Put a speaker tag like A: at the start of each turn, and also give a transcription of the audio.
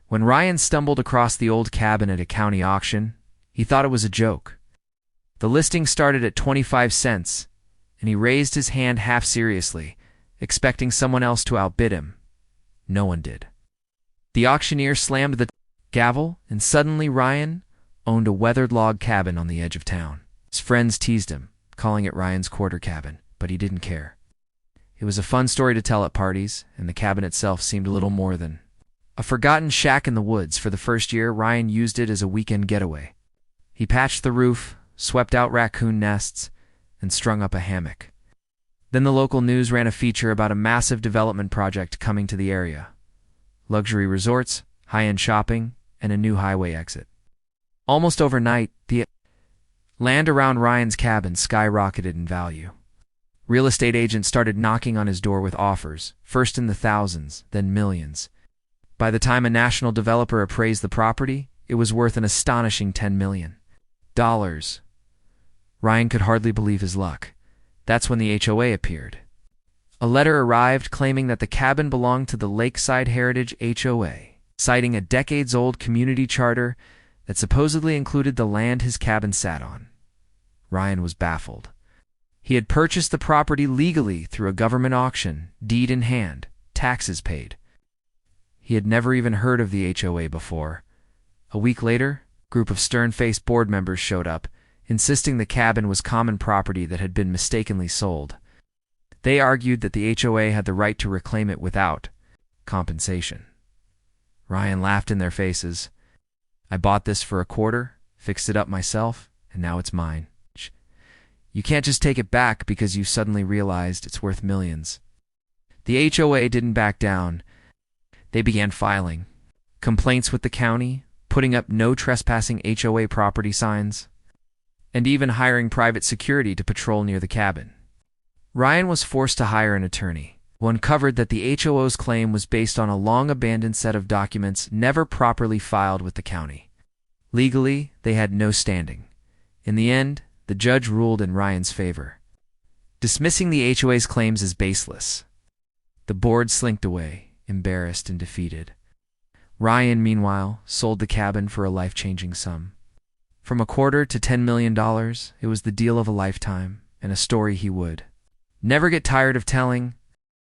A: When Ryan stumbled across the old cabin at a county auction, he thought it was a joke. The listing started at 25 cents, and he raised his hand half seriously, expecting someone else to outbid him. No one did. The auctioneer slammed the gavel, and suddenly Ryan owned a weathered log cabin on the edge of town. His friends teased him, calling it Ryan's quarter cabin, but he didn't care. It was a fun story to tell at parties, and the cabin itself seemed a little more than a forgotten shack in the woods. For the first year, Ryan used it as a weekend getaway. He patched the roof, swept out raccoon nests, and strung up a hammock. Then the local news ran a feature about a massive development project coming to the area. Luxury resorts, high-end shopping, and a new highway exit. Almost overnight, the land around Ryan's cabin skyrocketed in value. Real estate agents started knocking on his door with offers, first in the thousands, then millions. By the time a national developer appraised the property, it was worth an astonishing $10 million. Ryan could hardly believe his luck. That's when the HOA appeared. A letter arrived claiming that the cabin belonged to the Lakeside Heritage HOA, citing a decades-old community charter that supposedly included the land his cabin sat on. Ryan was baffled. He had purchased the property legally through a government auction, deed in hand, taxes paid. He had never even heard of the HOA before. A week later, a group of stern-faced board members showed up, insisting the cabin was common property that had been mistakenly sold. They argued that the HOA had the right to reclaim it without compensation. Ryan laughed in their faces. "I bought this for a quarter, fixed it up myself, and now it's mine. You can't just take it back because you suddenly realized it's worth millions." The HOA didn't back down. They began filing complaints with the county, putting up no trespassing HOA property signs, and even hiring private security to patrol near the cabin. Ryan was forced to hire an attorney, who uncovered that the HOA's claim was based on a long-abandoned set of documents never properly filed with the county. Legally, they had no standing. In the end, the judge ruled in Ryan's favor, dismissing the HOA's claims as baseless. The board slinked away, embarrassed and defeated. Ryan, meanwhile, sold the cabin for a life-changing sum. From a quarter to $10 million, it was the deal of a lifetime, and a story he would never get tired of telling.